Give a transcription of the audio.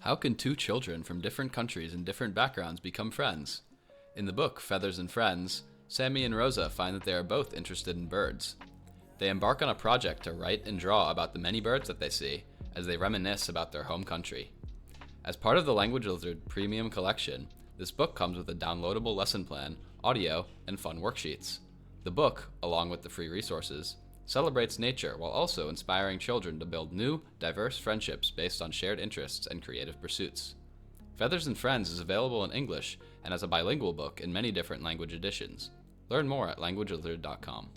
How can two children from different countries and different backgrounds become friends? In the book Feathers and Friends, Sammy and Rosa find that they are both interested in birds. They embark on a project to write and draw about the many birds that they see as they reminisce about their home country. As part of the Language Lizard Premium Collection, this book comes with a downloadable lesson plan, audio, and fun worksheets. The book, along with the free resources, celebrates nature while also inspiring children to build new, diverse friendships based on shared interests and creative pursuits. Feathers and Friends is available in English and as a bilingual book in many different language editions. Learn more at languagelizard.com.